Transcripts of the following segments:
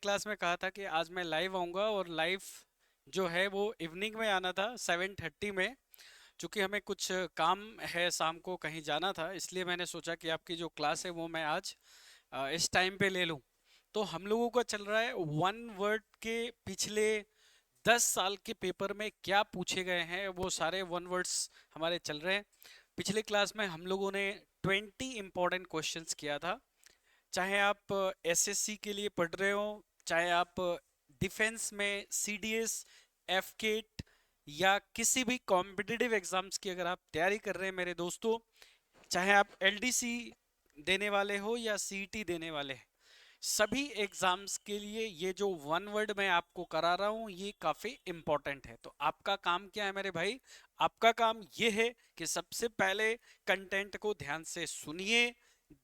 Class में कहा था कि आज मैं लाइव आऊंगा और लाइव जो है वो इवनिंग में आना था 7:30 में। चूंकि हमें कुछ काम है, शाम को कहीं जाना था, इसलिए मैंने सोचा कि आपकी जो क्लास है वो मैं आज इस टाइम पे ले लूं। तो हम लोगों का चल रहा है वन वर्ड के पिछले 10 साल के पेपर में क्या पूछे गए हैं, वो सारे वन वर्ड्स हमारे चल रहे हैं। पिछले क्लास में हम लोगों ने 20 इंपॉर्टेंट क्वेश्चंस किया था। चाहे आप एसएससी के लिए पढ़ रहे हो, चाहे आप डिफेंस में सीडीएस, एफकेट या किसी भी कॉम्पिटिटिव एग्जाम्स की अगर आप तैयारी कर रहे हैं मेरे दोस्तों, चाहे आप एलडीसी देने वाले हो या सीईटी देने वाले हैं, सभी एग्जाम्स के लिए ये जो वन वर्ड मैं आपको करा रहा हूँ ये काफी इंपॉर्टेंट है। तो आपका काम क्या है मेरे भाई? आपका काम ये है कि सबसे पहले कंटेंट को ध्यान से सुनिए,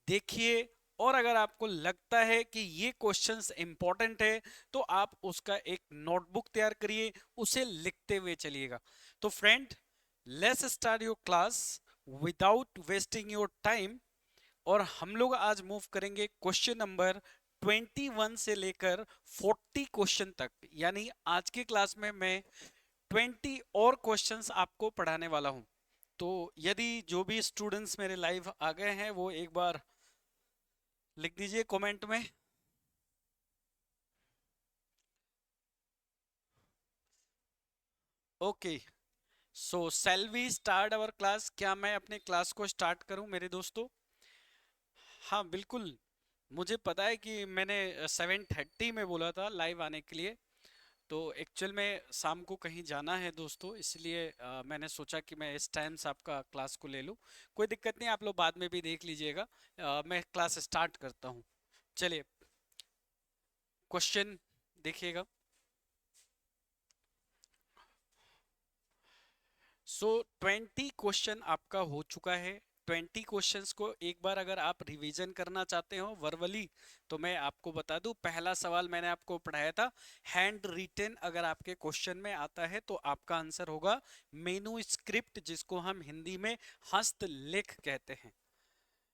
देखिए, और अगर आपको लगता है कि ये क्वेश्चंस इंपॉर्टेंट है तो आप उसका एक नोटबुक तैयार करिए, उसे लिखते हुए चलिएगा। तो friend, let's start your class without wasting your time. और हम लोग आज मूव करेंगे क्वेश्चन नंबर 21 से लेकर 40 क्वेश्चन तक। यानी आज की क्लास में मैं 20 और क्वेश्चंस आपको पढ़ाने वाला हूं। तो यदि जो भी स्टूडेंट्स मेरे लाइव आ गए हैं वो एक बार लिख दीजिए कमेंट में। Okay, so shall we start our class? क्या मैं अपने क्लास को स्टार्ट करूं मेरे दोस्तों? हाँ बिल्कुल। मुझे पता है कि मैंने 7:30 में बोला था लाइव आने के लिए। तो एक्चुअल में शाम को कहीं जाना है दोस्तों, इसलिए मैंने सोचा कि मैं इस टाइम से आपका क्लास को ले लूं। कोई दिक्कत नहीं, आप लोग बाद में भी देख लीजिएगा। मैं क्लास स्टार्ट करता हूं। चलिए, क्वेश्चन देखिएगा। सो 20 क्वेश्चन आपका हो चुका है। 20 क्वेश्चंस को एक बार अगर आप रिवीजन करना चाहते हो वर्बली, तो मैं आपको बता दूं, पहला सवाल मैंने आपको पढ़ाया था हैंड रिटन। अगर आपके क्वेश्चन में आता है तो आपका आंसर होगा मेनू स्क्रिप्ट, जिसको हम हिंदी में हस्तलेख कहते हैं।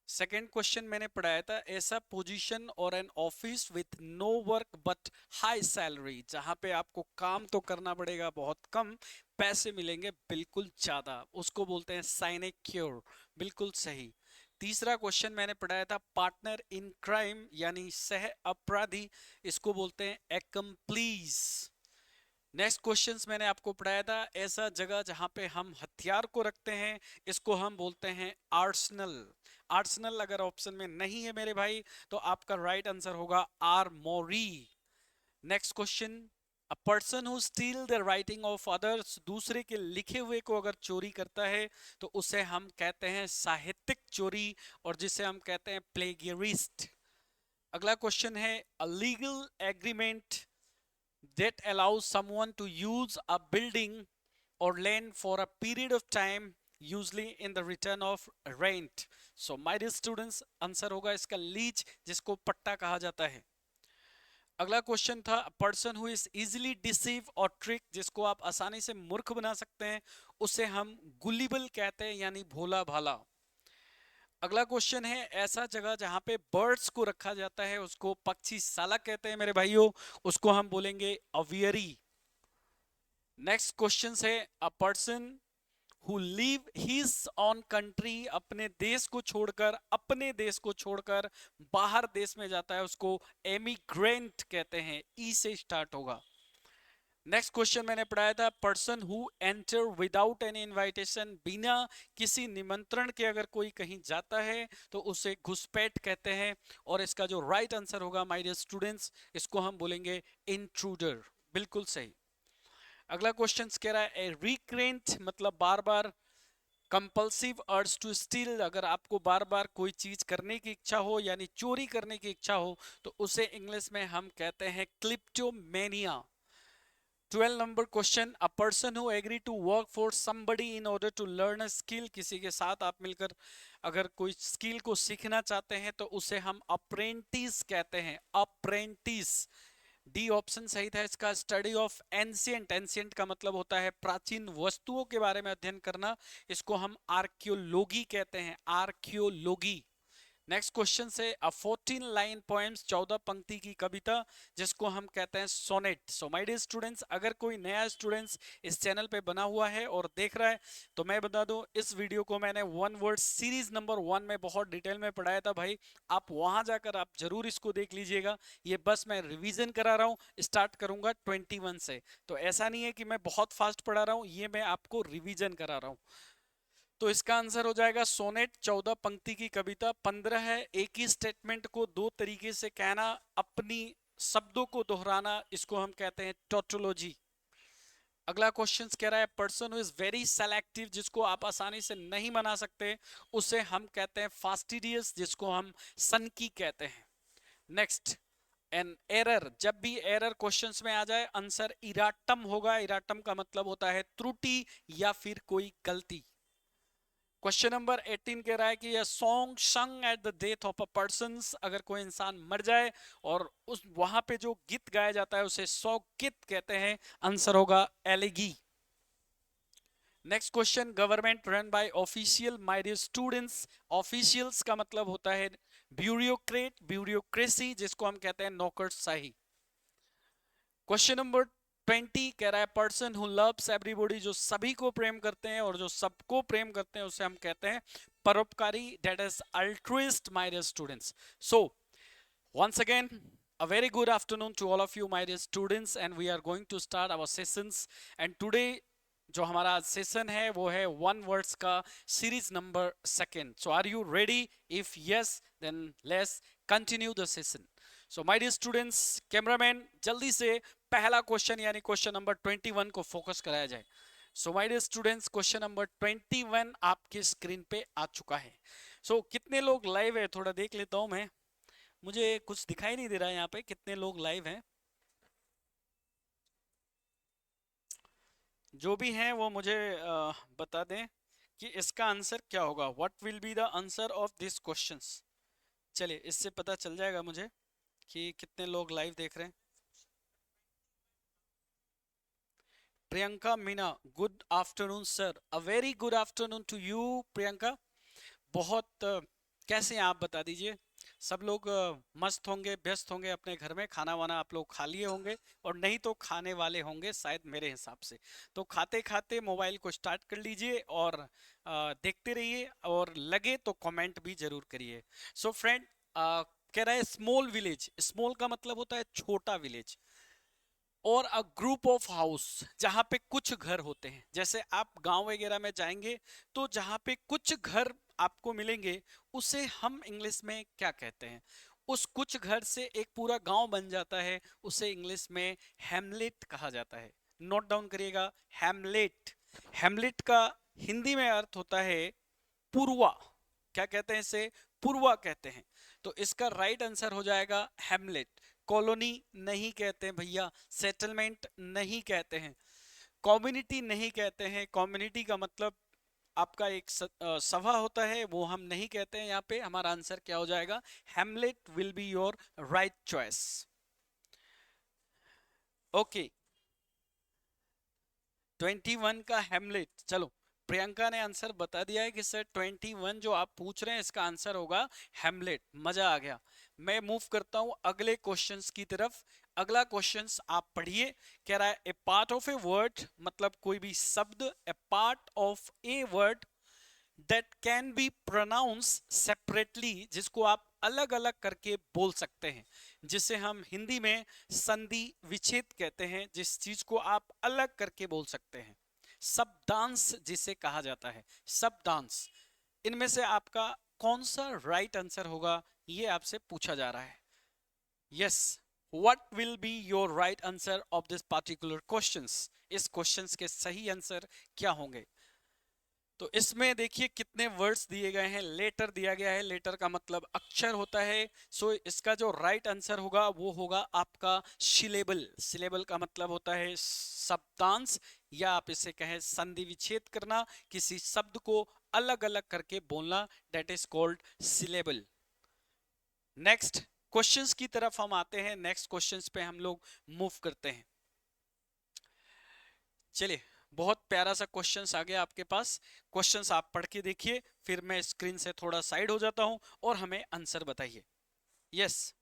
सेकेंड क्वेश्चन मैंने पढ़ाया था ऐसा पोजीशन और an office with no work but high salary, जहां पे आपको काम तो करना पड़ेगा, बहुत कम पैसे मिलेंगे बिल्कुल ज्यादा, उसको बोलते हैं साइनेक्योर। बिल्कुल सही। तीसरा क्वेश्चन मैंने पढ़ाया था पार्टनर इन क्राइम यानी सह अपराधी, इसको बोलते हैं एक्कम्प्लीज। नेक्स्ट क्वेश्चंस मैंने आपको पढ़ाया था ऐसा जगह जहां पे हम हथियार को रखते हैं, इसको हम बोलते हैं आर्सनल। आर्सनल अगर ऑप्शन में नहीं है मेरे भाई तो आपका राइट आंसर होगा Armori. Next question, a person who steel the writing of others, दूसरे के लिखे हुए को अगर चोरी करता है तो उसे हम कहते हैं साहित्यिक चोरी, और जिसे हम कहते हैं प्लेगियरिस्ट। अगला क्वेश्चन है a legal agreement that allows someone to use a building or land for a period of time, usually in the return of rent. So my dear students, answer होगा इसका लीज, जिसको पट्टा कहा जाता है। अगला क्वेश्चन था person who is easily deceive और ट्रिक, जिसको आप आसानी से मूर्ख बना सकते हैं, उसे हम गुलिबल कहते हैं यानी भोला भाला। अगला क्वेश्चन है ऐसा जगह जहां पे बर्ड्स को रखा जाता है उसको पक्षीशाला कहते हैं मेरे भाइयों, उसको हम बोलेंगे अवियरी। नेक्स्ट क्वेश्चन है a person who leave his on country, अपने देश को छोड़कर, अपने देश को छोड़कर बाहर देश में जाता है, उसको एमिग्रेंट कहते हैं, ई से स्टार्ट होगा। नेक्स्ट क्वेश्चन मैंने पढ़ाया था person who enter without any invitation, बिना किसी निमंत्रण के अगर कोई कहीं जाता है तो उसे घुसपैठ कहते हैं, और इसका जो राइट आंसर होगा माय डियर स्टूडेंट्स, इसको हम बोलेंगे इंट्रूडर। बिल्कुल सही। अगला क्वेश्चन कह रहा है रिकरेंट मतलब बार बार, कंपल्सिव अर्ज टू स्टील, अगर आपको बार बार कोई चीज करने की इच्छा हो यानी चोरी करने की इच्छा हो तो उसे इंग्लिश में हम कहते हैं kleptomania. 12 number question, a person who agree to work for somebody in order to learn a skill, किसी के साथ आप मिलकर अगर कोई स्किल को सीखना चाहते हैं तो उसे हम अप्रेंटिस कहते हैं, अप्रेंटिस। डी ऑप्शन सही था इसका। स्टडी ऑफ एंशियंट, एंशियंट का मतलब होता है प्राचीन वस्तुओं के बारे में अध्ययन करना, इसको हम आर्कियोलॉजी कहते हैं, आर्कियोलॉजी। नेक्स्ट क्वेश्चन से अ 14 लाइन पोएम्स, 14 पंक्ति की कविता, जिसको हम कहते हैं sonnet. So my dear students, अगर कोई नया स्टूडेंट्स इस चैनल पे बना हुआ है और देख रहा है, तो मैं बता दूं, इस वीडियो को मैंने वन वर्ड सीरीज नंबर 1 में बहुत डिटेल में पढ़ाया था भाई। आप वहां जाकर आप जरूर इसको देख लीजिएगा। ये बस मैं रिवीजन करा रहा हूँ, स्टार्ट करूंगा 21 से। तो ऐसा नहीं है कि मैं बहुत फास्ट पढ़ा रहा हूँ, ये मैं आपको रिवीजन करा रहा हूँ। तो इसका आंसर हो जाएगा सोनेट, 14 पंक्ति की कविता। 15 है एक ही स्टेटमेंट को दो तरीके से कहना, अपनी शब्दों को दोहराना, इसको हम कहते हैं टोटोलॉजी। अगला क्वेश्चन कह रहा है person who is very selective, जिसको आप आसानी से नहीं बना सकते, उसे हम कहते हैं फास्टिडियस, जिसको हम सनकी कहते हैं। नेक्स्ट, एन एरर, जब भी एरर क्वेश्चंस में आ जाए, आंसर इराटम होगा। इराटम का मतलब होता है त्रुटि या फिर कोई गलती। क्वेश्चन नंबर 18 कह रहा है कि यह सॉन्ग संग at the death of a person, अगर कोई इंसान मर जाए और उस वहां पे जो गीत गाया जाता है उसे सौगीत कहते हैं। आंसर होगा elegy. Next question, government run by official, my dear students, officials का मतलब होता है ब्यूरोक्रेट, ब्यूरोक्रेसी, जिसको हम कहते हैं नौकरशाही। क्वेश्चन नंबर 20 कह रहा है पर्सन हु लव्स एवरीबॉडी, जो सभी को प्रेम करते हैं और जो सबको प्रेम करते हैं उसे हम कहते हैं परोपकारी, that is altruist, my dear students. So once again, a very good afternoon to all of you, my dear students, and we are going to start our sessions. And today जो हमारा सेशन है वो है one words का series number 2. So are you ready? If yes, then let's continue the session. So my dear students, cameraman जल्दी से पहला question यानी क्वेश्चन नंबर 21 को फोकस कराया जाए। So my dear students, question number 21 आपके स्क्रीन पे आ चुका है। सो कितने लोग लाइव है थोड़ा देख लेता हूं मैं, मुझे कुछ दिखाई नहीं दे रहा है यहाँ पे कितने लोग लाइव हैं। जो भी हैं वो मुझे बता दें कि इसका आंसर क्या होगा। What will be the answer of this questions. चलिए, इससे पता चल जाएगा मुझे कि कितने लोग लाइव देख रहे हैं। Priyanka Meena, good afternoon sir. A very good afternoon to you Priyanka. बहुत कैसे हैं आप बता दीजिए। सब लोग मस्त होंगे, व्यस्त होंगे अपने घर में, खाना वाना आप लोग खा लिए होंगे, और नहीं तो खाने वाले होंगे शायद मेरे हिसाब से। तो खाते खाते मोबाइल को स्टार्ट कर लीजिए और देखते रहिए, और लगे तो कमेंट भी जरूर करिए। सो फ्रेंड, कह रहा है स्मॉल विलेज, स्मॉल का मतलब होता है छोटा विलेज, और अ ग्रुप ऑफ हाउस, जहां पे कुछ घर होते हैं। जैसे आप गांव वगैरह में जाएंगे तो जहां पे कुछ घर आपको मिलेंगे, उसे हम इंग्लिश में क्या कहते हैं? उस कुछ घर से एक पूरा गांव बन जाता है, उसे इंग्लिश में हैमलेट कहा जाता है। नोट डाउन करिएगा, हैमलेट। हैमलेट का हिंदी में अर्थ होता है पूर्वा। क्या कहते हैं इसे? पूर्वा कहते हैं। तो इसका राइट आंसर हो जाएगा हैमलेट। कॉलोनी नहीं कहते हैं भैया, सेटलमेंट नहीं कहते हैं, कम्युनिटी नहीं कहते हैं। कम्युनिटी का मतलब आपका एक सभा होता है, वो हम नहीं कहते हैं। यहाँ पे हमारा आंसर क्या हो जाएगा? Hamlet will be your right choice. Okay, 21 का हैमलेट। चलो, प्रियंका ने आंसर बता दिया है कि सर 21 जो आप पूछ रहे हैं इसका आंसर होगा हैमलेट। मजा आ गया। मैं मूव करता हूं अगले क्वेश्चंस की तरफ। अगला क्वेश्चंस आप पढ़िए। कह रहा है a part of a word, मतलब कोई भी शब्द, a part of a word that can be pronounce separately, जिसको आप अलग अलग करके बोल सकते हैं, जिसे हम हिंदी में संधि विच्छेद कहते हैं, जिस चीज को आप अलग करके बोल सकते हैं। शब्दांश जिसे कहा जाता है, शब्दांश। इनमें से आपका कौन सा राइट आंसर होगा, ये आपसे पूछा जा रहा है। Yes, what will be your right answer of this particular questions? इस क्वेश्चंस के सही आंसर क्या होंगे? तो इसमें देखिए कितने वर्ड्स दिए गए हैं। लेटर दिया गया है, लेटर का मतलब अक्षर होता है। सो इसका जो राइट आंसर होगा वो होगा आपका सिलेबल। सिलेबल का मतलब होता है शब्दांश, या आप इसे कहें संधि विच्छेद करना, किसी शब्द को अलग अलग करके बोलना, that is called syllable. Next questions की तरफ हम आते हैं। नेक्स्ट क्वेश्चंस पे हम लोग मूव करते हैं। चलिए, बहुत प्यारा सा क्वेश्चंस आ गया आपके पास। क्वेश्चंस आप पढ़ के देखिए, फिर मैं स्क्रीन से थोड़ा साइड हो जाता हूं और हमें आंसर बताइए। Yes,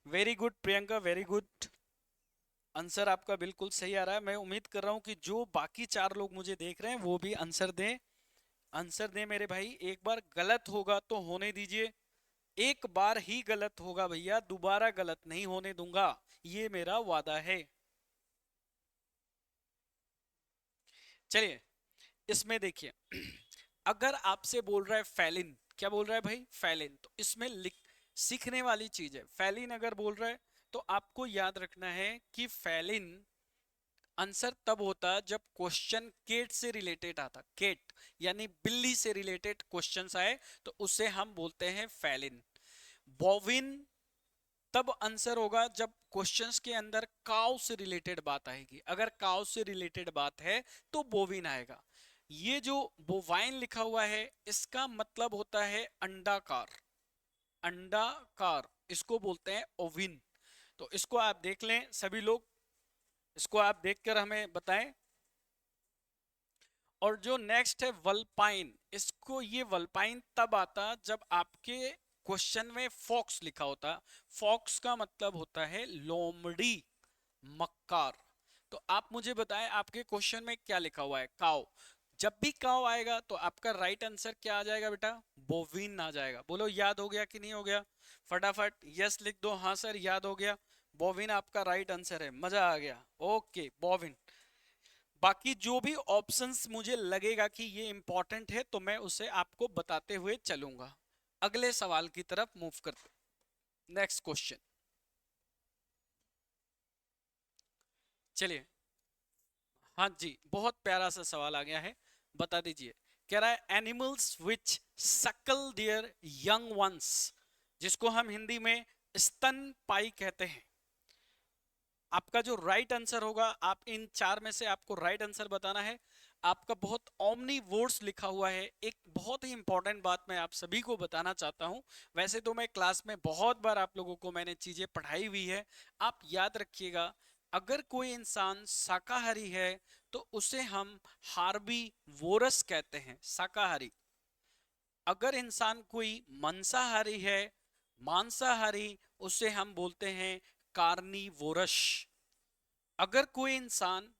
very good Priyanka, very good. Answer आपका बिल्कुल सही आ रहा है। मैं उम्मीद कर रहा हूं कि जो बाकी चार लोग मुझे देख रहे हैं वो भी आंसर दें। आंसर दें मेरे भाई। एक बार गलत होगा तो होने दीजिए, एक बार ही गलत होगा भैया, दोबारा गलत नहीं होने दूंगा, ये मेरा वादा है। चलिए, इसमें देखिए, अगर आपसे बोल रहा है फैलिन, क्या बोल रहा है भाई, फैलिन, तो इसमें लिख सीखने वाली चीज है। फैलिन अगर बोल रहा है तो आपको याद रखना है कि फैलिन आंसर तब होता जब क्वेश्चन केट से रिलेटेड आता। केट यानी बिल्ली से रिलेटेड क्वेश्चंस आए तो उसे हम बोलते हैं फैलिन। बोविन तब आंसर होगा जब क्वेश्चंस के अंदर काउ से रिलेटेड बात आएगी। अगर काउ से रिलेटेड बात है तो बोविन आएगा। ये जो बोवाइन लिखा हुआ है इसका मतलब होता है अंडाकार। अंडाकार इसको बोलते हैं ओविन। तो इसको आप देख लें सभी लोग, इसको आप देखकर हमें बताएं। और जो नेक्स्ट है वल्पाइन, इसको ये वल्पाइन तब आता जब आपके क्वेश्चन में फॉक्स लिखा होता। फॉक्स का मतलब होता है लोमड़ी, मक्कार। तो आप मुझे बताएं आपके क्वेश्चन में क्या लिखा हुआ है, काव। जब भी काव आएगा तो आपका राइट आंसर क्या आ जाएगा बेटा, बोविन आ जाएगा। बोलो याद हो गया कि नहीं हो गया, फटाफट यस लिख दो। हाँ सर याद हो गया, बोविन आपका राइट आंसर है, मजा आ गया। ओके बोविन। बाकी जो भी ऑप्शंस मुझे लगेगा कि ये इंपॉर्टेंट है तो मैं उसे आपको बताते हुए चलूंगा। अगले सवाल की तरफ मूव करते, नेक्स्ट क्वेश्चन। चलिए, हाँ जी, बहुत प्यारा सा सवाल आ गया है, बता दीजिए। कह रहा है एनिमल्स विच सकल देयर यंग वंस, जिसको हम हिंदी में स्तनपायी कहते हैं। आपका जो राइट आंसर होगा, आप इन चार में से आपको राइट आंसर बताना है। आपका बहुत ओमनीवोर्स लिखा हुआ है। एक बहुत ही इंपॉर्टेंट बात मैं आप सभी को बताना चाहता हूं। वैसे तो मैं क्लास में बहुत बार आप लोगों को मैंने चीजें पढ़ाई हुई है, आप याद रखिएगा। अगर कोई इंसान शाकाहारी है तो उसे हम हार्बी वोरस कहते हैं, शाकाहारी। अगर इंसान कोई मांसाहारी है, मांसाहारी, उसे हम बोलते हैं कार्निवोरस। अगर कोई इंसान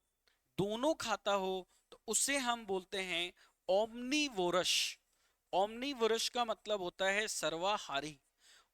दोनों खाता हो तो उसे हम बोलते हैं ओमनीवोरस। ओमनीवोरस का मतलब होता है सर्वाहारी।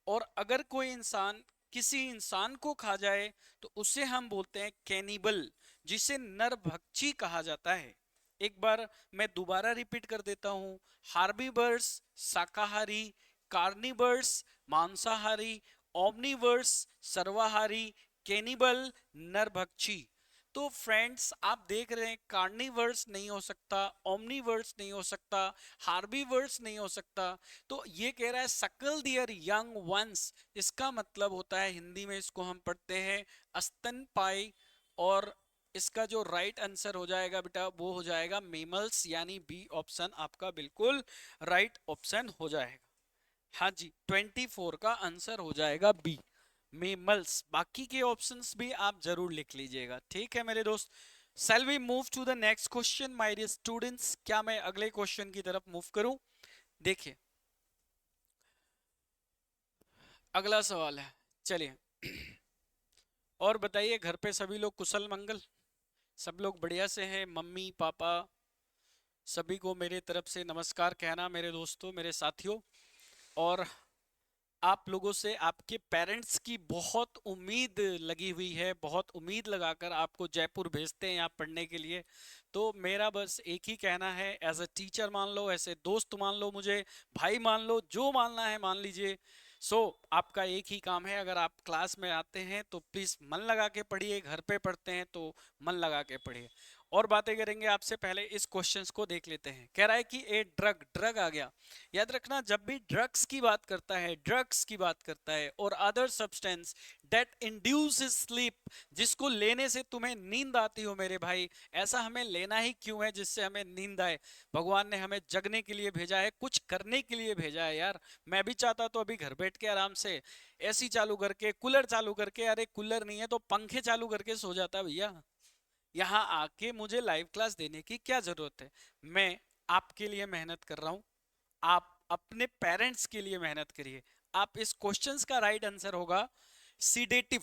और अगर कोई इंसान किसी इंसान को खा जाए तो उसे हम बोलते हैं कैनिबल, जिसे नरभक्षी कहा जाता है। एक बार मैं दोबारा रिपीट कर देता हूं। हार्बीवर्स शाकाहारी, कार्निवर्स मांसाहारी, ओमनीवर्स सर्वाहारी, कैनिबल नरभक्षी। तो फ्रेंड्स आप देख रहे हैं, कार्निवर्स नहीं हो सकता, ओमनीवर्स नहीं हो सकता, हार्बीवर्स नहीं हो सकता। तो ये कह रहा है सकल दियर यंग वंस, इसका मतलब होता है हिंदी में इसको हम पढ़ते हैं स्तनपायी। और इसका जो राइट आंसर हो जाएगा बेटा वो हो जाएगा मेमल्स, यानी बी ऑप्शन आपका बिल्कुल राइट ऑप्शन हो जाएगा। हाँ जी, 24 का आंसर हो जाएगा बी, मेमल्स। बाकी के ऑप्शंस भी आप जरूर लिख लीजिएगा, ठीक है मेरे दोस्त। Shall we move to the next question my dear students. क्या मैं अगले क्वेश्चन की तरफ मूव करूं? देखिए, अगला सवाल है। चलिए, और बताइए घर पे सभी लोग कुशल मंगल, सब लोग बढ़िया से हैं? मम्मी पापा सभी को मेरे तरफ से नमस्कार कहना मेरे दोस्तों, मेरे साथियों। और आप लोगों से आपके पेरेंट्स की बहुत उम्मीद लगी हुई है, बहुत उम्मीद लगाकर आपको जयपुर भेजते हैं यहाँ पढ़ने के लिए। तो मेरा बस एक ही कहना है, एज अ टीचर मान लो, ऐसे दोस्त मान लो, मुझे भाई मान लो, जो मानना है मान लीजिए। सो आपका एक ही काम है, अगर आप क्लास में आते हैं तो प्लीज मन लगा के पढ़िए, घर पे पढ़ते हैं तो मन लगा के पढ़िए। और बातें करेंगे आपसे, पहले इस क्वेश्चंस को देख लेते हैं। कह रहा है कि ए ड्रग, ड्रग आ गया। याद रखना, जब भी ड्रग्स की बात करता है, ड्रग्स की बात करता है, और other substance that induces sleep, जिसको लेने से तुम्हें नींद आती हो मेरे भाई। ऐसा हमें लेना ही क्यों है जिससे हमें नींद आए? भगवान ने हमें जगने के लिए भेजा है, कुछ करने के लिए भेजा है यार। मैं भी चाहता तो अभी घर बैठ के आराम से एसी चालू करके, कूलर चालू करके, अरे कूलर नहीं है तो पंखे चालू करके सो जाता भैया। यहाँ आके मुझे लाइव क्लास देने की क्या जरूरत है? मैं आपके लिए मेहनत कर रहा हूँ, आप अपने पेरेंट्स के लिए मेहनत करिए। आप इस क्वेश्चंस का राइट आंसर होगा sedative.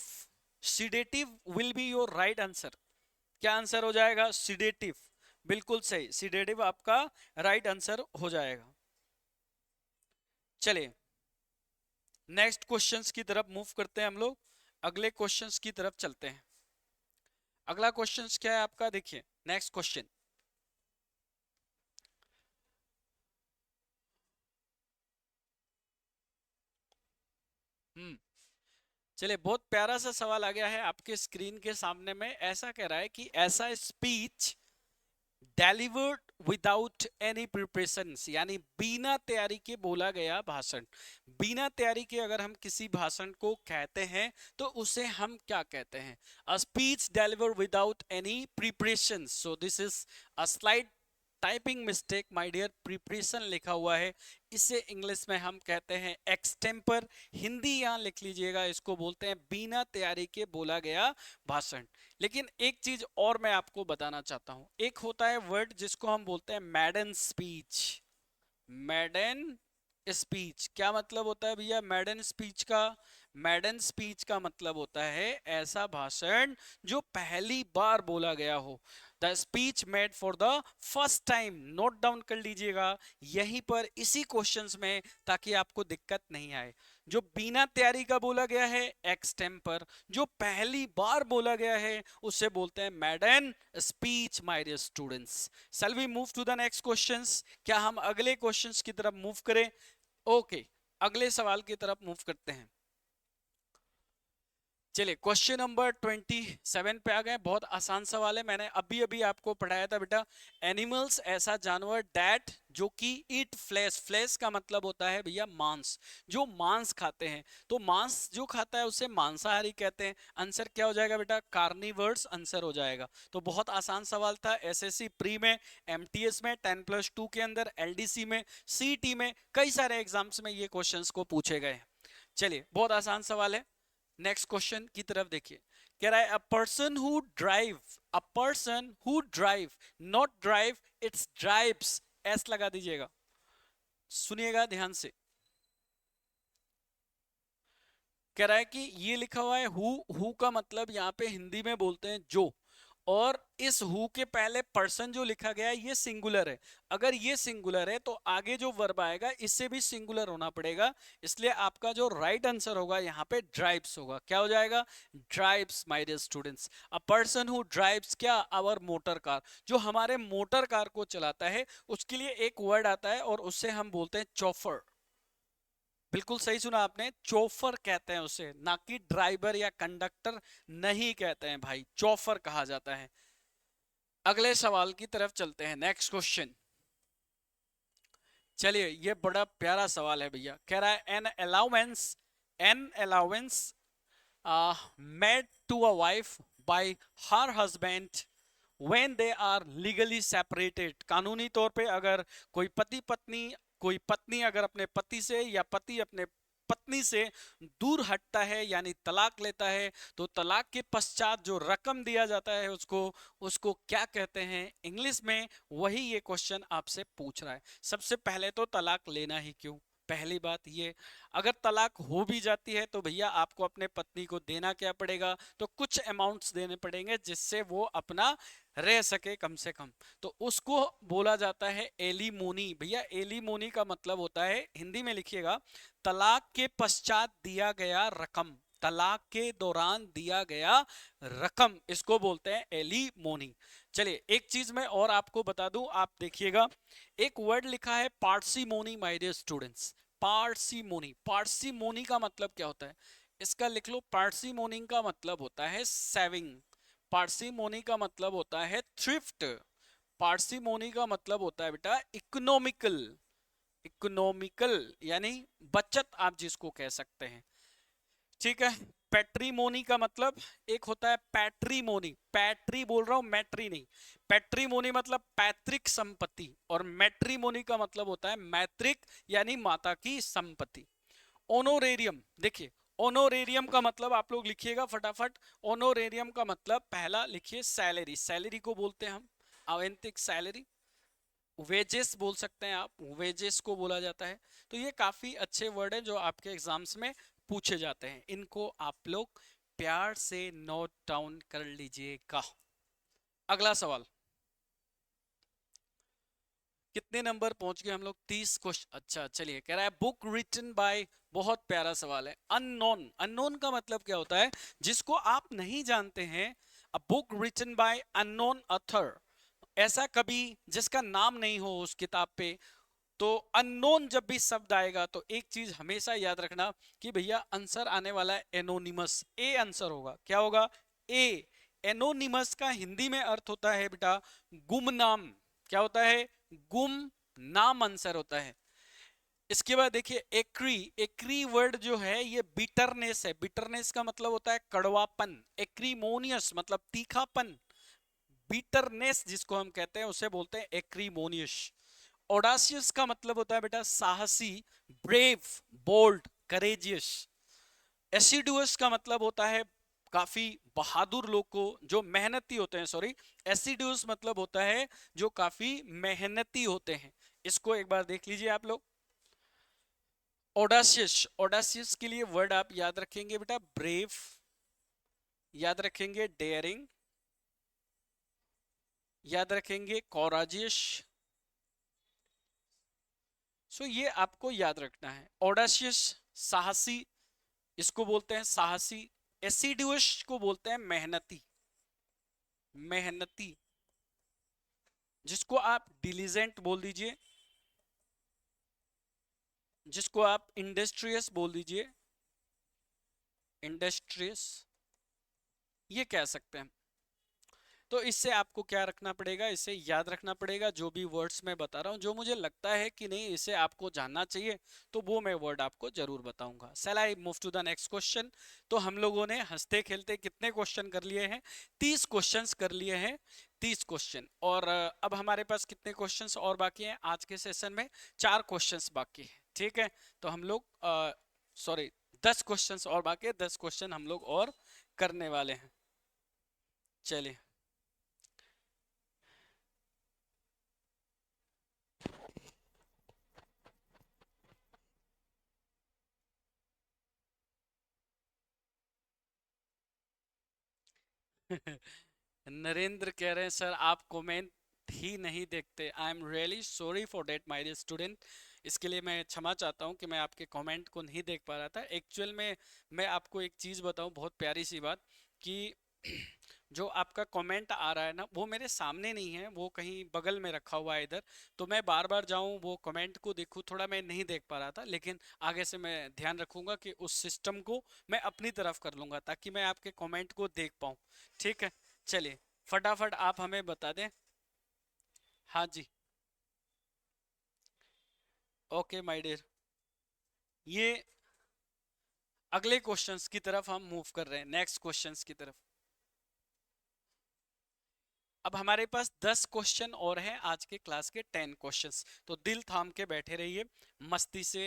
Sedative will be your right answer. क्या आंसर हो जाएगा? सीडेटिव। बिल्कुल सही, सीडेटिव आपका राइट आंसर हो जाएगा। चलिए नेक्स्ट क्वेश्चंस की तरफ मूव करते हैं हम लोग, अगले क्वेश्चंस की तरफ चलते हैं। अगला क्वेश्चंस क्या है आपका? देखिए नेक्स्ट क्वेश्चन, चलिए बहुत प्यारा सा सवाल आ गया है आपके स्क्रीन के सामने में। ऐसा कह रहा है कि ऐसा speech delivered without any preparation, यानी बिना तैयारी के बोला गया भाषण। बिना तैयारी के अगर हम किसी भाषण को कहते हैं तो उसे हम क्या कहते हैं? A speech delivered without any preparation. So this is a slide typing mistake my dear, preparation लिखा हुआ है, इसे इंग्लिश में हम कहते हैं एक्सटेम्पर। हिंदी यहां लिख लीजिएगा, इसको बोलते हैं बिना तैयारी के बोला गया भाषण। लेकिन एक चीज और मैं आपको बताना चाहता हूं, एक होता है वर्ड जिसको हम बोलते हैं मैडन स्पीच। मैडन स्पीच क्या मतलब होता है भैया मैडन स्पीच का? मैडन स्पीच का मतलब होता है ऐसा भाषण जो पहली बार बोला गया हो। The speech made for the first time. Note down कर लीजिएगा यहीं पर इसी क्वेश्चंस में, ताकि आपको दिक्कत नहीं आए। जो बिना तैयारी का बोला गया है एक्सटेम्पर, जो पहली बार बोला गया है उसे बोलते हैं maiden speech my dear students. Shall we move to the next questions? क्या हम अगले क्वेश्चंस की तरफ मूव करें? ओके, अगले सवाल की तरफ मूव करते हैं। चलिए क्वेश्चन नंबर 27 पे आ गए। बहुत आसान सवाल है, मैंने अभी अभी आपको पढ़ाया था बेटा। एनिमल्स ऐसा जानवर दैट जो कि ईट फ्लैश। फ्लैश का मतलब होता है भैया मांस, जो मांस खाते हैं। तो मांस जो खाता है उसे मांसाहारी कहते हैं। आंसर क्या हो जाएगा बेटा? कार्निवर्स आंसर हो जाएगा। तो बहुत आसान सवाल था। एसएससी प्री में, एमटीएस में, 10+2 के अंदर, एलडीसी में, सीटी में, कई सारे एग्जाम्स में ये क्वेश्चंस को पूछे गए। चलिए बहुत आसान सवाल है। नेक्स्ट क्वेश्चन की तरफ देखिए, कह रहा है a person who drive, a person who drive, not drive it's drives, S लगा दीजिएगा। सुनिएगा ध्यान से, कह रहा है कि ये लिखा हुआ है हु का मतलब यहाँ पे हिंदी में बोलते हैं जो, और इस हु के पहले पर्सन जो लिखा गया है ये सिंगुलर है। अगर ये सिंगुलर है तो आगे जो वर्ब आएगा इससे भी सिंगुलर होना पड़ेगा। इसलिए आपका जो राइट आंसर होगा यहाँ पे ड्राइव्स होगा। क्या हो जाएगा? Drives my dear students. A person who drives क्या? Our motor car. जो हमारे मोटर कार को चलाता है उसके लिए एक वर्ड आता है और उससे हम बोलते हैं चौफर। बिल्कुल सही सुना आपने, चौफर कहते हैं उसे, ना कि ड्राइवर या कंडक्टर नहीं कहते हैं भाई, चौफर कहा जाता है। अगले सवाल की तरफ चलते हैं, नेक्स्ट क्वेश्चन। चलिए ये बड़ा प्यारा सवाल है भैया। कह रहा है an allowance made to a wife by her husband when they are legally separated। कानूनी तौर पे अगर कोई पत्नी अगर अपने पति से या पति अपने पत्नी से दूर हटता है यानी तलाक लेता है, तो तलाक के पश्चात जो रकम दिया जाता है उसको उसको क्या कहते हैं इंग्लिश में? वही ये क्वेश्चन आपसे पूछ रहा है। सबसे पहले तो तलाक लेना ही क्यों, पहली बात ये। अगर तलाक हो भी जाती है तो भैया आपको अपने पत्नी को देना क्या पड़ेगा? तो कुछ अमाउंट्स देने पड़ेंगे जिससे वो अपना रह सके कम से कम। तो उसको बोला जाता है एलिमोनी। भैया एलिमोनी का मतलब होता है, हिंदी में लिखिएगा, तलाक के पश्चात दिया गया रकम, तलाक के दौरान दिया गया रकम, इसको बोलते हैं एलिमोनी। चलिए एक चीज मैं और आपको बता दूं, आप देखिएगा एक वर्ड लिखा है parsimony my dear students. Parsimony, parsimony का मतलब क्या होता है? इसका लिख लो, पार्सिमोनी का मतलब होता है सेविंग। पार्सिमोनी का मतलब होता है थ्रिफ्ट। पार्सिमोनी का मतलब होता है बेटा इकोनॉमिकल। इकोनॉमिकल यानी बचत आप जिसको कह सकते हैं, ठीक है। पैट्रीमोनी का मतलब एक होता है पैट्रीमोनी, पैट्री बोल रहा हूं मैट्री नहीं। पैट्रीमोनी मतलब पैतृक संपत्ति, और मैट्रीमोनी का मतलब होता है मैत्रिक यानी माता की संपत्ति। ऑनोरेरियम, देखिए ऑनोरेरियम का मतलब आप लोग लिखिएगा फटाफट। ऑनोरेरियम का मतलब पहला लिखिए सैलरी, सैलरी को बोलते हैं हम अवेंतिक सैलरी। वेजेस बोल सकते हैं आप, वेजेस को बोला जाता है। तो ये काफी अच्छे वर्ड है जो आपके एग्जाम्स में पूछे जाते हैं, इनको आप लोग प्यार से नोट डाउन कर लीजिएगा। अगला सवाल, कितने नंबर पहुंच गए हम लोग? 30 क्वेश्चन। अच्छा चलिए, कह रहा है बुक रिटन बाय, बहुत प्यारा सवाल है। अननोन, अननोन का मतलब क्या होता है? जिसको आप नहीं जानते हैं। A book written by unknown author, ऐसा कभी जिसका नाम नहीं हो उस किताब पे। तो अननोन जब भी शब्द आएगा तो एक चीज हमेशा याद रखना कि भैया आंसर आने वाला है एनोनिमस, ए आंसर होगा। क्या होगा? ए। एनोनिमस का हिंदी में अर्थ होता है बेटा गुमनाम। क्या होता है? गुम नाम आंसर होता है। इसके बाद देखिए एक्री, एक्री वर्ड जो है ये बिटरनेस है। बिटरनेस का मतलब होता है कड़वापन। एक्रीमोनियस मतलब तीखापन। बिटरनेस जिसको हम कहते हैं उसे बोलते हैं एक्रीमोनियस। ऑडासियस का मतलब होता है बेटा साहसी, ब्रेव, बोल्ड, करेजियस। एसिडुअस का मतलब होता है काफी बहादुर लोग को जो मेहनती होते हैं, सॉरी, एसिडुअस मतलब होता है जो काफी मेहनती होते हैं। इसको एक बार देख लीजिए आप लोग। ऑडासियस, ऑडासियस के लिए वर्ड आप याद रखेंगे बेटा ब्रेव, याद रखेंगे डेयरिंग, याद रखेंगे कॉराजियस। सो ये आपको याद रखना है। ऑडासियस साहसी, इसको बोलते हैं साहसी। एसिडुअस को बोलते हैं मेहनती, मेहनती, जिसको आप डिलीजेंट बोल दीजिए, जिसको आप इंडस्ट्रियस बोल दीजिए, इंडस्ट्रियस, ये कह सकते हैं। तो इससे आपको क्या रखना पड़ेगा? इसे याद रखना पड़ेगा जो भी वर्ड्स मैं बता रहा हूं, जो मुझे लगता है कि नहीं इसे आपको जानना चाहिए तो वो मैं वर्ड आपको जरूर बताऊंगा। Shall I move to the next question? तो हम लोगों ने हंसते खेलते कितने क्वेश्चन कर लिए हैं? 30 क्वेश्चंस कर लिए हैं, 30 क्वेश्चन। और अब हमारे पास कितने क्वेश्चंस और बाकी हैं आज के सेशन में? 4 क्वेश्चंस बाकी हैं, ठीक है। तो हम लोग सॉरी 10 क्वेश्चंस और बाकी है, 10 क्वेश्चन हम लोग और करने वाले हैं। चलिए नरेंद्र कह रहे हैं सर आप कमेंट ही नहीं देखते। I am really sorry for that my dear student. इसके लिए मैं क्षमा चाहता हूँ कि मैं आपके कमेंट को नहीं देख पा रहा था। एक्चुअल में मैं आपको एक चीज़ बताऊँ, बहुत प्यारी सी बात, कि जो आपका कमेंट आ रहा है ना वो मेरे सामने नहीं है, वो कहीं बगल में रखा हुआ है इधर। तो मैं बार बार जाऊं वो कमेंट को देखूं, थोड़ा मैं नहीं देख पा रहा था। लेकिन आगे से मैं ध्यान रखूंगा कि उस सिस्टम को मैं अपनी तरफ कर लूंगा ताकि मैं आपके कमेंट को देख पाऊं। ठीक है, चलिए फटाफट आप हमें बता दें। हाँ जी, ओके माय डियर। ये अगले क्वेश्चंस की तरफ हम मूव कर रहे हैं, नेक्स्ट क्वेश्चंस की तरफ। अब हमारे पास 10 क्वेश्चन और हैं आज के क्लास के 10 क्वेश्चंस। तो दिल थाम के बैठे रहिए, मस्ती से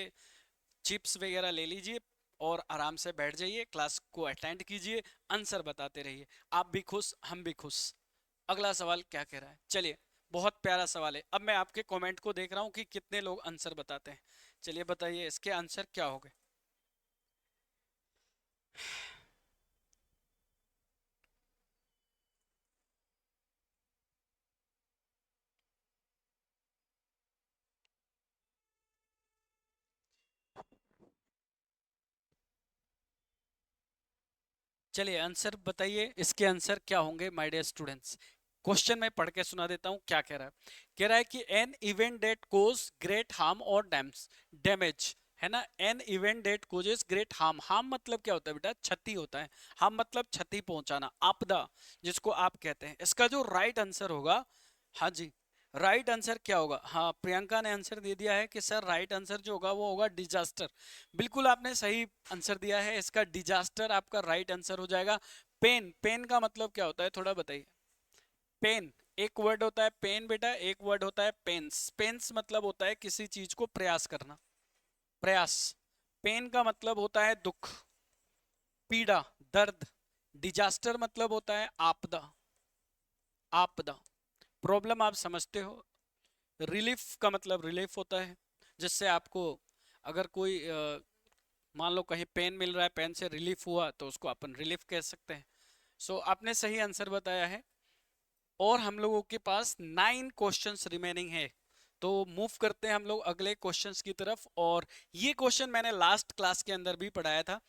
चिप्स वगैरह ले लीजिए और आराम से बैठ जाइए, क्लास को अटेंड कीजिए, आंसर बताते रहिए। आप भी खुश, हम भी खुश। अगला सवाल क्या कह रहा है? चलिए, बहुत प्यारा सवाल है। अब मैं आपके कमेंट को देख रहा हूँ कि कितने लोग आंसर बताते हैं। चलिए बताइए इसके आंसर क्या हो गए। चलिए आंसर बताइए, इसके आंसर क्या होंगे माय डियर स्टूडेंट्स। क्वेश्चन मैं पढ़ के सुना देता हूँ क्या कह रहा है। कह रहा है कि an event that cause great harm और डैमेज, है ना। An event that causes great harm, harm मतलब क्या होता है बेटा? क्षति होता है। हार्म मतलब क्षति पहुंचाना, आपदा जिसको आप कहते हैं। इसका जो राइट आंसर होगा, हाँ जी, राइट आंसर क्या होगा? हाँ, प्रियंका ने आंसर दे दिया है कि सर राइट आंसर जो होगा वो होगा डिजास्टर। बिल्कुल आपने सही आंसर दिया है, इसका डिजास्टर आपका राइट आंसर हो जाएगा। पेन, पेन का मतलब क्या होता है थोड़ा बताइए। पेन एक वर्ड होता है, पेन बेटा एक वर्ड होता है पेंस। पेंस मतलब होता है किसी चीज को प्रयास करना, प्रयास। पेन का मतलब होता है दुख, पीड़ा, दर्द। डिजास्टर मतलब होता है आपदा, आपदा। प्रॉब्लम आप समझते हो। रिलीफ का मतलब रिलीफ होता है, जिससे आपको अगर कोई मान लो कहीं पेन मिल रहा है, पेन से रिलीफ हुआ तो उसको अपन रिलीफ कह सकते हैं। सो आपने सही आंसर बताया है। और हम लोगों के पास 9 क्वेश्चंस रिमेनिंग है, तो मूव करते हैं हम लोग अगले क्वेश्चंस की तरफ। और ये क्वेश्चन मैंने लास्ट क्लास के अंदर भी पढ़ाया था।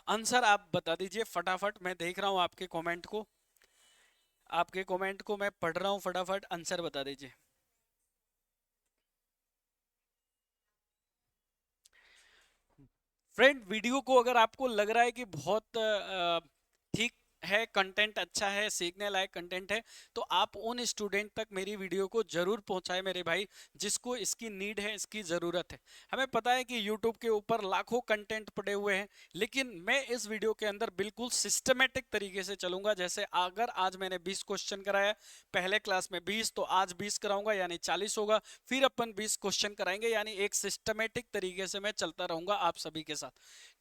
आंसर आप बता दीजिए फटाफट, मैं देख रहा हूँ आपके कमेंट को, आपके कमेंट को मैं पढ़ रहा हूँ, फटाफट आंसर बता दीजिए। फ्रेंड, वीडियो को अगर आपको लग रहा है कि बहुत ठीक है, कंटेंट अच्छा है, सीखने लायक कंटेंट है, तो आप उन स्टूडेंट तक मेरी वीडियो को जरूर पहुंचाएं मेरे भाई, जिसको इसकी नीड है, इसकी ज़रूरत है। हमें पता है कि YouTube के ऊपर लाखों कंटेंट पड़े हुए हैं, लेकिन मैं इस वीडियो के अंदर बिल्कुल सिस्टमेटिक तरीके से चलूंगा। जैसे अगर आज मैंने 20 क्वेश्चन कराया, पहले क्लास में 20, तो आज 20 कराऊंगा यानी 40 होगा। फिर अपन 20 क्वेश्चन कराएंगे, यानी एक सिस्टमेटिक तरीके से मैं चलता रहूंगा आप सभी के साथ।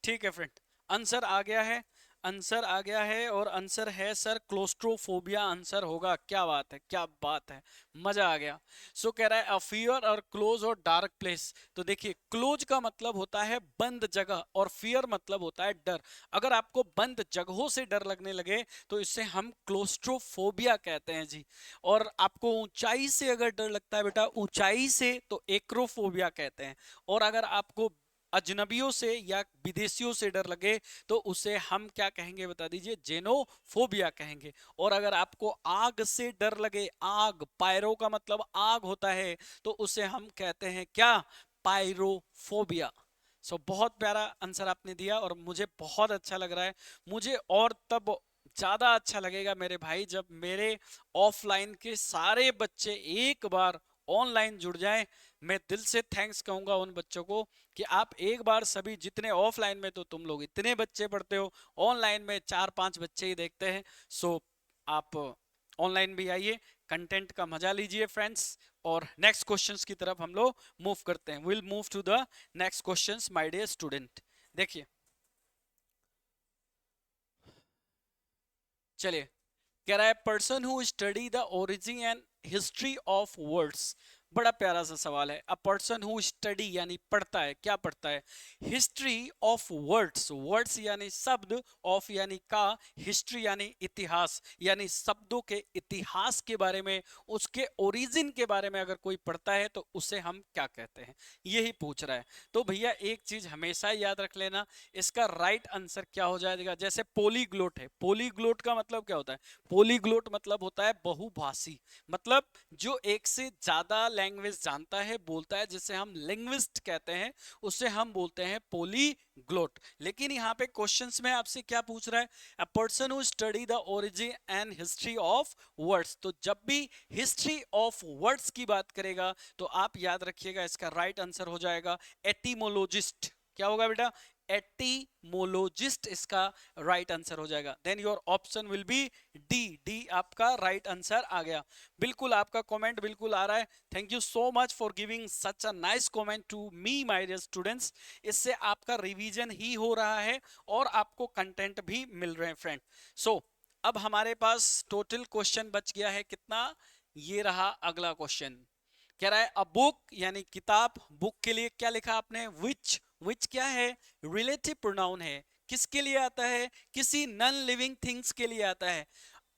ठीक है फ्रेंड, आंसर आ गया है, आंसर आ गया है, और आंसर है सर क्लोस्ट्रोफोबिया आंसर होगा। क्या बात है, क्या बात है, मजा आ गया। सो कह रहा है अ फियर और क्लोज और डार्क प्लेस। तो देखिए, क्लोज का मतलब होता है बंद जगह, और फियर मतलब होता है डर। अगर आपको बंद जगहों से डर लगने लगे तो इससे हम क्लोस्ट्रोफोबिया कहते हैं जी। और आपको ऊंचाई से अगर डर लगता है बेटा, ऊंचाई से, तो एक्रोफोबिया कहते हैं। और अगर आपको अजनबियों से या विदेशियों से डर लगे तो उसे हम क्या कहेंगे बता दीजिए, जेनोफोबिया कहेंगे। और अगर आपको आग से डर लगे, आग, पायरो का मतलब आग होता है, तो उसे हम कहते हैं क्या, पायरोफोबिया। बहुत प्यारा आंसर आपने दिया, और मुझे बहुत अच्छा लग रहा है। मुझे और तब ज्यादा अच्छा लगेगा मेरे भाई, जब मेरे ऑफलाइन के सारे बच्चे एक बार ऑनलाइन जुड़ जाएं। मैं दिल से थैंक्स कहूंगा उन बच्चों को कि आप एक बार सभी, जितने ऑफलाइन में तो तुम लोग इतने बच्चे पढ़ते हो, ऑनलाइन में 4-5 बच्चे ही देखते हैं। सो आप ऑनलाइन भी आइए, कंटेंट का मजा लीजिए फ्रेंड्स। और नेक्स्ट क्वेश्चंस की तरफ हम लोग मूव करते हैं। Will move to the next questions my dear student. देखिए, चलिए, कह रहा है person who study the origin and history of words. बड़ा प्यारा सा सवाल है। अ पर्सन हु स्टडी यानी पढ़ता है, क्या पढ़ता है, हिस्ट्री ऑफ वर्ड्स, वर्ड्स यानी शब्द, ऑफ यानी का, हिस्ट्री यानी इतिहास, यानी शब्दों के इतिहास के बारे में, उसके ओरिजिन के बारे में अगर कोई पढ़ता है तो उसे हम क्या कहते हैं, यही पूछ रहा है। तो भैया एक चीज हमेशा याद रख लेना, इसका राइट आंसर क्या हो जाएगा। जैसे पोलीग्लोट है, पोलीग्लोट का मतलब क्या होता है, पोलीग्लोट मतलब होता है बहुभाषी, मतलब जो एक से ज्यादा लैंग्वेज जानता है, बोलता है, जिसे हम लिंग्विस्ट कहते हैं, उसे हम बोलते हैं पोलीग्लोट। लेकिन यहाँ पे क्वेश्चंस में आपसे क्या पूछ रहा है, a person who study the origin and history of words. तो जब भी हिस्ट्री ऑफ वर्ड्स की बात करेगा तो आप याद रखिएगा, इसका राइट आंसर हो जाएगा एटिमोलॉजिस्ट। क्या होगा बेटा, एटिमोलॉजिस्ट इसका राइट आंसर हो जाएगा। Then your option will be D, D आपका राइट आंसर आ गया। बिल्कुल आपका कमेंट बिल्कुल आ रहा है। Thank you so much for giving such a nice comment to me my dear students. इससे आपका रिवीजन ही हो रहा है और आपको कंटेंट भी मिल रहे हैं फ्रेंड। सो अब हमारे पास टोटल क्वेश्चन बच गया है कितना, ये रहा अगला क्वेश्चन। कह रहा है अ बुक यानी किताब, बुक के लिए क्या लिखा आपने, विच, विच क्या है, रिलेटिव प्रोनाउन है, किसके लिए आता है, किसी नॉन लिविंग थिंग्स के लिए आता है।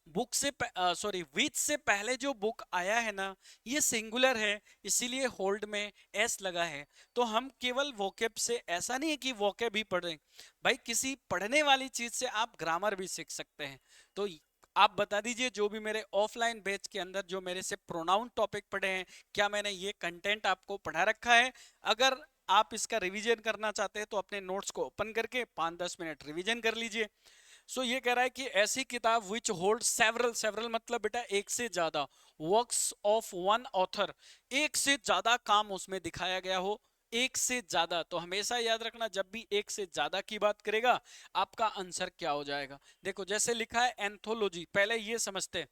बुक से सॉरी, विच से पहले जो बुक आया है ना, ये सिंगुलर है, इसीलिए होल्ड में एस लगा है। तो हम केवल वोकेब से, ऐसा नहीं है कि वोकेब ही पढ़ रहे हैं भाई, किसी पढ़ने वाली चीज से आप ग्रामर भी सीख सकते हैं। तो आप बता दीजिए, जो भी मेरे ऑफलाइन बैच के अंदर जो मेरे से प्रोनाउन टॉपिक पढ़े हैं, क्या मैंने ये कंटेंट आपको पढ़ा रखा है। अगर आप इसका रिवीजन करना चाहते हैं तो अपने नोट्स को ओपन करके 5-10 मिनट रिवीजन कर लीजिए। सो ये कह रहा है कि ऐसी किताब विच होल्ड सेवरल, सेवरल मतलब बेटा एक से ज्यादा, वर्क्स ऑफ वन ऑथर, एक से ज्यादा काम उसमें दिखाया गया हो, एक से ज्यादा। तो हमेशा याद रखना, जब भी एक से ज्यादा की बात करेगा आपका आंसर क्या हो जाएगा। देखो जैसे लिखा है एंथोलॉजी, पहले ये समझते हैं,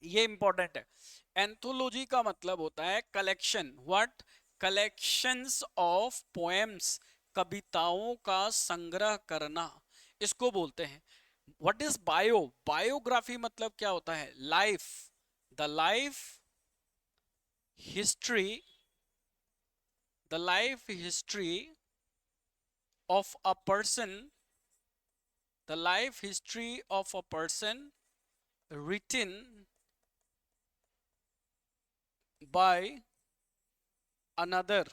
ये इंपॉर्टेंट है। एंथोलॉजी का मतलब होता है collection, what, collections of poems, कविताओं का संग्रह करना, इसको बोलते हैं। What is bio? बायोग्राफी मतलब क्या होता है? Life, the life history, the life history of a person, the life history of a person written by another।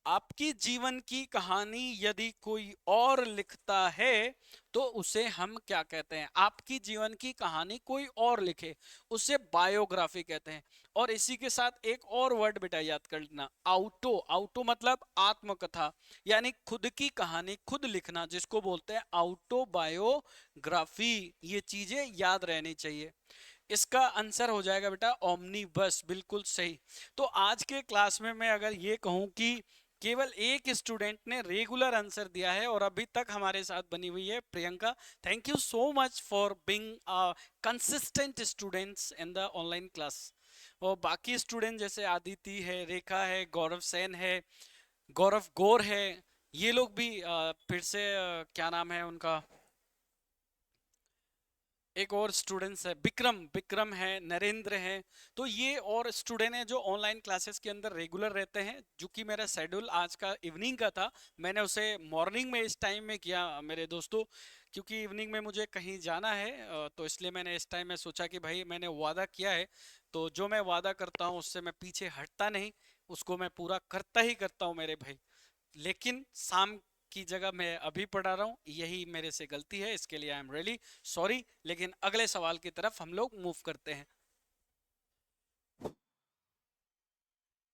आपकी जीवन की कहानी यदि कोई और लिखता है तो उसे हम क्या कहते हैं? आपकी जीवन की कहानी कोई और लिखे उसे बायोग्राफी कहते हैं। और इसी के साथ एक और वर्ड बेटा याद कर लेना, आउटो। आउटो मतलब आत्मकथा, यानी खुद की कहानी खुद लिखना, जिसको बोलते हैं ऑटोबायोग्राफी। ये चीजें याद रहनी चाहिए। इसका आंसर हो जाएगा बेटा ओमनीबस, बिल्कुल सही। तो आज के क्लास में मैं अगर ये कहूं कि केवल एक स्टूडेंट ने रेगुलर आंसर दिया है और अभी तक हमारे साथ बनी हुई है Priyanka. Thank you so much for being consistent students in the online class. और बाकी स्टूडेंट जैसे आदिति है, रेखा है, गौरव सेन है, गौरव गौर है, ये लोग भी फिर से क्या नाम है उनका, एक और स्टूडेंट्स है, विक्रम, विक्रम है, नरेंद्र है। तो ये और स्टूडेंट हैं जो ऑनलाइन क्लासेस के अंदर रेगुलर रहते हैं। जो कि मेरा शेड्यूल आज का इवनिंग का था, मैंने उसे मॉर्निंग में इस टाइम में किया मेरे दोस्तों, क्योंकि इवनिंग में मुझे कहीं जाना है। तो इसलिए मैंने इस टाइम में सोचा कि भाई मैंने वादा किया है, तो जो मैं वादा करता हूँ उससे मैं पीछे हटता नहीं, उसको मैं पूरा करता ही करता हूँ मेरे भाई। लेकिन शाम की जगह मैं अभी पढ़ा रहा हूँ, यही मेरे से गलती है, इसके लिए आई एम रियली सॉरी। लेकिन अगले सवाल की तरफ हम लोग मूव करते हैं।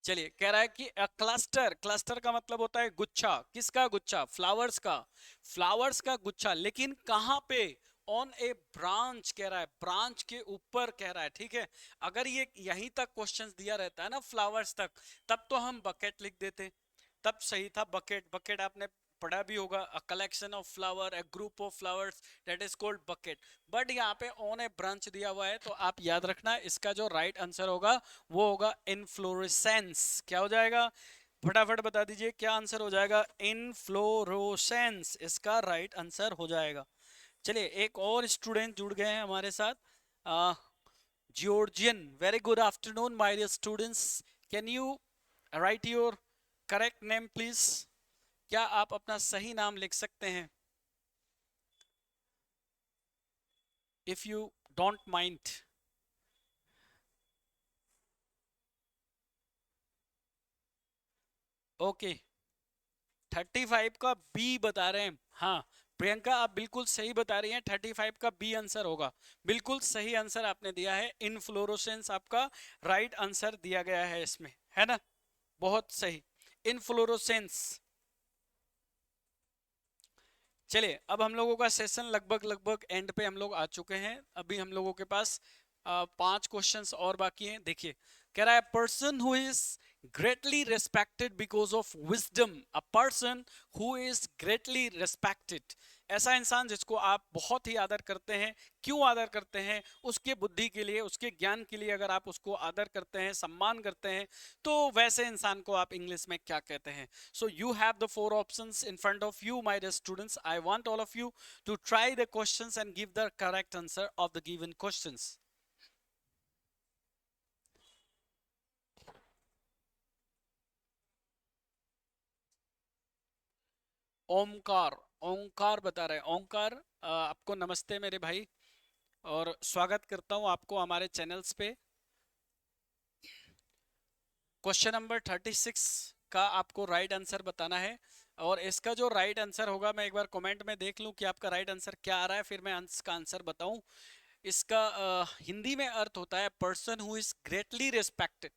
चलिए, कह रहा है कि क्लस्टर, क्लस्टर का मतलब होता है गुच्छा। किसका गुच्छा? फ्लावर्स का, फ्लावर्स का गुच्छा। लेकिन कहाँ पे? ऑन ए ब्रांच कह रहा है, ब्रांच के ऊपर कह रहा है, ठीक है। अगर ये यहीं तक क्वेश्चंस दिया रहता है ना फ्लावर्स तक, तब तो हम बकेट लिख देते, तब सही था। बकेट, बकेट आपने पढ़ा भी होगा, a collection of flower, a group of flowers, that is called bucket. But यहाँ पे ऑन ए ब्रांच दिया हुआ है, तो आप याद रखना इसका जो राइट आंसर होगा वो होगा इनफ्लोरेसेंस। क्या हो जाएगा? फटाफट बता दीजिए क्या आंसर हो जाएगा? इनफ्लोरोसेंस इसका राइट आंसर हो जाएगा। चलिए, एक और स्टूडेंट जुड़ गए हैं हमारे साथ, Georgian. Very good afternoon my dear students, can you write your correct name please? क्या आप अपना सही नाम लिख सकते हैं, if you don't mind? Okay, 35 का बी बता रहे हैं। हाँ प्रियंका, आप बिल्कुल सही बता रही हैं, 35 का बी आंसर होगा। बिल्कुल सही आंसर आपने दिया है, इनफ्लोरोसेंस आपका राइट आंसर दिया गया है इसमें, है ना? बहुत सही, इनफ्लोरोसेंस। चलिए, अब हम लोगों का सेशन लगभग लगभग एंड पे हम लोग आ चुके हैं। अभी हम लोगों के पास 5 क्वेश्चंस और बाकी हैं। देखिए, कह रहा है person who is greatly respected because of wisdom. A person who is greatly respected, ऐसा इंसान जिसको आप बहुत ही आदर करते हैं। क्यों आदर करते हैं? उसके बुद्धि के लिए, उसके ज्ञान के लिए। अगर आप उसको आदर करते हैं, सम्मान करते हैं, तो वैसे इंसान को आप इंग्लिश में क्या कहते हैं? So you have the 4 options in front of you, my dear students. I want all of you to try the questions and give the correct answer of the given questions. Omkar, ओंकार बता रहे हैं। ओंकार, आपको नमस्ते मेरे भाई, और स्वागत करता हूं आपको हमारे चैनल्स पे। क्वेश्चन नंबर 36 का आपको राइट आंसर बताना है, और इसका जो राइट आंसर होगा, मैं एक बार कमेंट में देख लूं कि आपका राइट आंसर क्या आ रहा है, फिर मैं इसका आंसर बताऊं। इसका हिंदी में अर्थ होता है person who is greatly respected.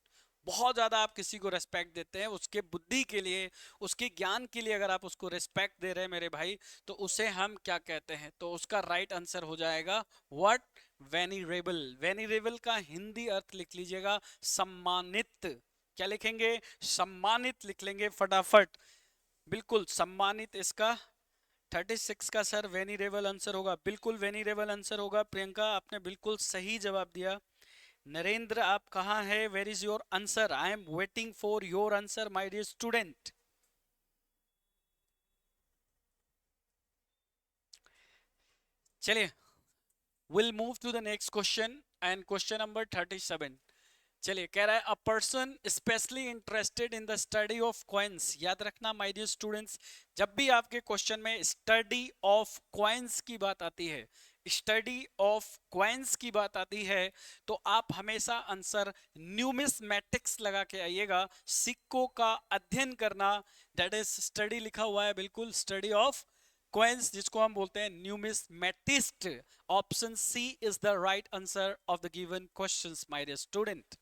बहुत ज्यादा आप किसी को रेस्पेक्ट देते हैं, उसके बुद्धि के लिए, उसके ज्ञान के लिए। अगर आप उसको रिस्पेक्ट दे रहे हैं मेरे भाई, तो उसे हम क्या कहते हैं? तो उसका राइट आंसर हो जाएगा व्हाट? वेनिरेबल। वेनिरेबल का हिंदी अर्थ लिख लीजिएगा सम्मानित। क्या लिखेंगे? सम्मानित लिख लेंगे फटाफट। बिल्कुल सम्मानित इसका 36 का सर वेनिरेबल आंसर होगा। बिल्कुल वेनिरेबल आंसर होगा। प्रियंका, आपने बिल्कुल सही जवाब दिया। नरेंद्र आप कहाँ है? Where is your answer? I am waiting for your answer my dear student. चलिए, will move to the next question and question number 37. चलिए, कह रहा है a person specially interested in the study of coins. याद रखना my dear students, जब भी आपके क्वेश्चन में स्टडी ऑफ कॉइन्स की बात आती है, स्टडी ऑफ कॉइन्स की बात आती है, तो आप हमेशा आंसर न्यूमिस्मेटिक्स लगा के आइएगा. सिक्कों का अध्ययन करना, दैट इज स्टडी लिखा हुआ है बिल्कुल, स्टडी ऑफ कॉइन्स जिसको हम बोलते हैं numismatist. Option C is the right answer of the given questions my dear student.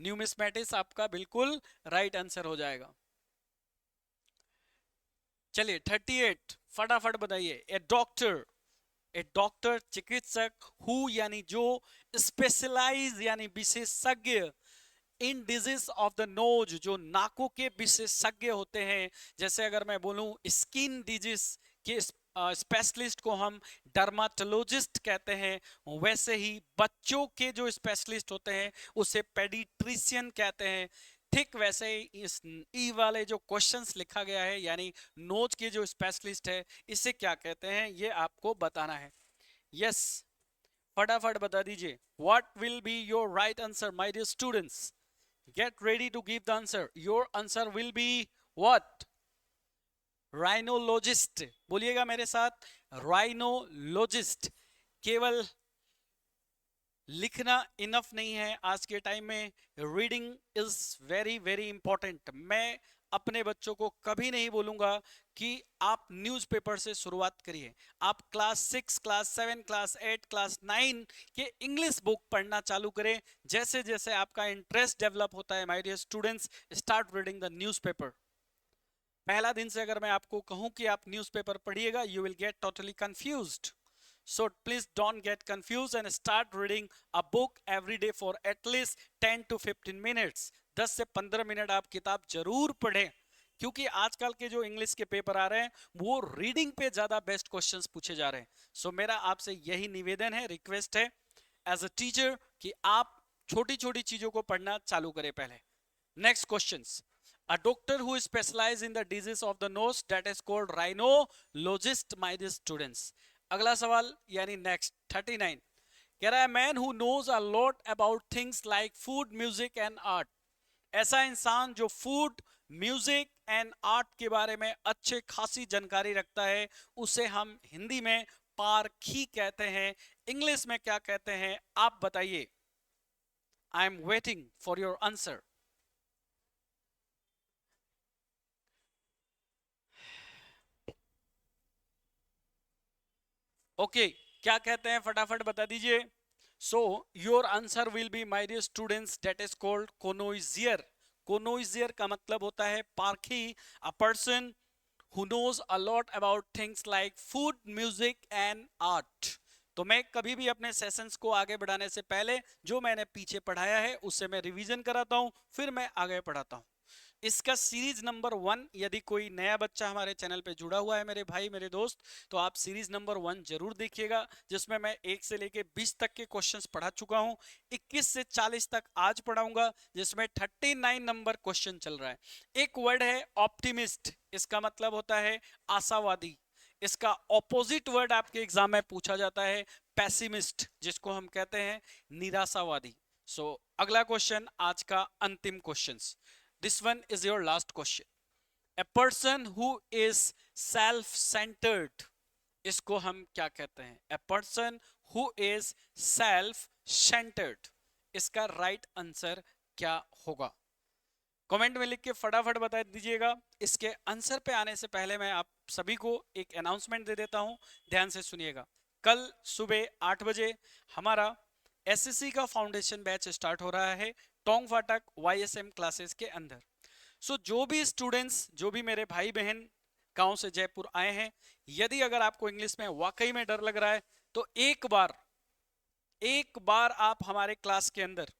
Numismatics आपका बिल्कुल राइट आंसर हो जाएगा. चलिए 38 फटाफट बताइए. ए डॉक्टर चिकित्सक हु यानी जो, स्पेशलाइज यानी विशेषज्ञ, in disease of the nose जो नाकों के विशेषज्ञ होते हैं. जैसे अगर मैं बोलूं स्किन डिजीज के स्पेशलिस्ट को हम डर्माटोलॉजिस्ट कहते हैं, वैसे ही बच्चों के जो स्पेशलिस्ट होते हैं उसे पेडिट्रिशियन कहते हैं. ठीक वैसे ही इस ई वाले जो क्वेश्चंस लिखा गया है यानी नोज के जो स्पेशलिस्ट है इसे क्या कहते हैं, ये आपको बताना है. यस, फटाफट बता दीजिए. What will be your right answer my dear students? Get ready to give the answer. Your answer will be what? Rhinologist. बोलिएगा मेरे साथ, rhinologist. केवल लिखना इनफ नहीं है आज के टाइम में, reading is very very important. मैं अपने बच्चों को कभी नहीं बोलूंगा कि आप न्यूज़पेपर से शुरुआत करिए. आप क्लास 6, क्लास 7, क्लास 8, क्लास 9 के इंग्लिश बुक पढ़ना चालू करें. जैसे जैसे आपका इंटरेस्ट डेवलप होता है my dear students, start reading the newspaper. पहला दिन से अगर मैं आपको कहूं कि आप न्यूज़पेपर पढ़िएगा, you will get totally confused. So please don't get confused and start reading a book every day for at least 10 to 15 minutes. 10 से 15 मिनट आप किताब जरूर पढ़ें, क्योंकि आजकल के जो इंग्लिश के पेपर आ रहे हैं वो रीडिंग पे ज्यादा बेस्ट क्वेश्चंस पूछे जा रहे हैं. सो मेरा आपसे यही निवेदन है, रिक्वेस्ट है एज अ टीचर कि आप छोटी छोटी चीजों को पढ़ना चालू करें पहले. Next questions. A doctor who specializes in the disease of the nose that is called rhinologist, my dear students. अगला सवाल यानी नेक्स्ट 39 कह रहा है man who knows a lot about things like food, music and art. ऐसा इंसान जो food, music and art के बारे में अच्छे खासी जानकारी रखता है उसे हम हिंदी में पारखी कहते हैं. इंग्लिश में क्या कहते हैं आप बताइए. I am waiting for your answer. Okay, क्या कहते हैं फटाफट बता दीजिए. So your answer will be my dear students that is called connoisseur. Connoisseur का मतलब होता है पारखी, a person who knows a lot about things like food, music and art. तो मैं कभी भी अपने सेशंस को आगे बढ़ाने से पहले जो मैंने पीछे पढ़ाया है उससे मैं रिवीजन कराता हूं, फिर मैं आगे पढ़ाता हूं. इसका सीरीज नंबर 1, यदि कोई नया बच्चा हमारे चैनल पे जुड़ा हुआ है, मेरे भाई मेरे दोस्त, तो आप सीरीज नंबर 1 जरूर देखिएगा, जिसमें मैं 1 से लेके 20 तक के क्वेश्चंस पढ़ा चुका हूं. 21 से 40 तक आज पढ़ाऊंगा, जिसमें 39 नंबर क्वेश्चन चल रहा है. एक वर्ड है ऑप्टिमिस्ट, इसका मतलब होता है आशावादी. इसका ऑपोजिट वर्ड आपके एग्जाम में पूछा जाता है पैसिमिस्ट, जिसको हम कहते हैं निराशावादी. सो अगला क्वेश्चन, आज का अंतिम question. This one is your last question. A person who is self-centered, इसको हम क्या कहते हैं? A person who is self-centered, इसका राइट आंसर क्या होगा? कमेंट में लिख के फटाफट बता दीजिएगा. इसके आंसर पे आने से पहले मैं आप सभी को एक अनाउंसमेंट दे देता हूं, ध्यान से सुनिएगा. कल सुबह 8 बजे हमारा एसएससी का फाउंडेशन बैच स्टार्ट हो रहा है टोंग फाटक YSM क्लासेस के अंदर. सो जो भी स्टूडेंट्स, जो भी मेरे भाई बहन गांव से जयपुर आए हैं, यदि अगर आपको इंग्लिश में वाकई में डर लग रहा है तो एक बार आप हमारे क्लास के अंदर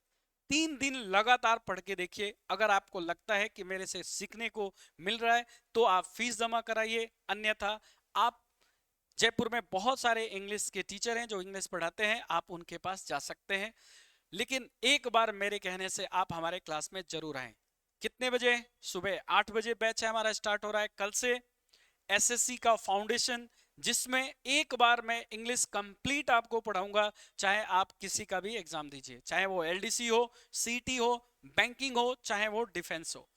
3 दिन लगातार पढ़ के देखिए. अगर आपको लगता है कि मेरे से सीखने को मिल रहा है तो आप फीस जमा कराइए, अन्यथा आप जयपुर में बहुत सारे इंग्लिश के टीचर हैं जो इंग्लिश पढ़ाते हैं, आप उनके पास जा सकते हैं. लेकिन एक बार मेरे कहने से आप हमारे क्लास में जरूर आए। कितने बजे? सुबह 8 बजे बैच है हमारा, स्टार्ट हो रहा है कल से, एसएससी का फाउंडेशन, जिसमें एक बार मैं इंग्लिश कंप्लीट आपको पढ़ाऊंगा, चाहे आप किसी का भी एग्जाम दीजिए, चाहे वो एलडीसी हो, सीटी हो, बैंकिंग हो, चाहे वो डिफेंस हो।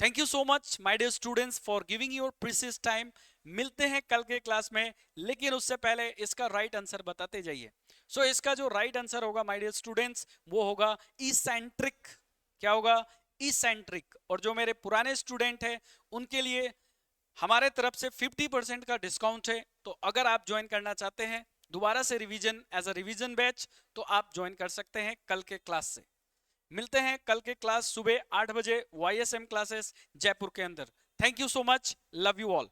Thank you so much my dear students for giving your precious time. मिलते हैं कल के क्लास में, लेकिन उससे पहले इसका राइट आंसर बताते जाइए। सो इसका जो राइट आंसर होगा माय डियर स्टूडेंट्स, वो होगा इसेंट्रिक। क्या होगा? इसेंट्रिक। और जो मेरे पुराने स्टूडेंट हैं उनके लिए हमारे तरफ से 50% का डिस्काउंट है। तो अगर आप ज्वाइन करना चाहते हैं दोबारा से revision as a revision batch, तो आप ज्वाइन कर सकते हैं कल के क्लास से। मिलते हैं कल के क्लास सुबह 8 बजे YSM क्लासेस जयपुर के अंदर। Thank you so much, love you all.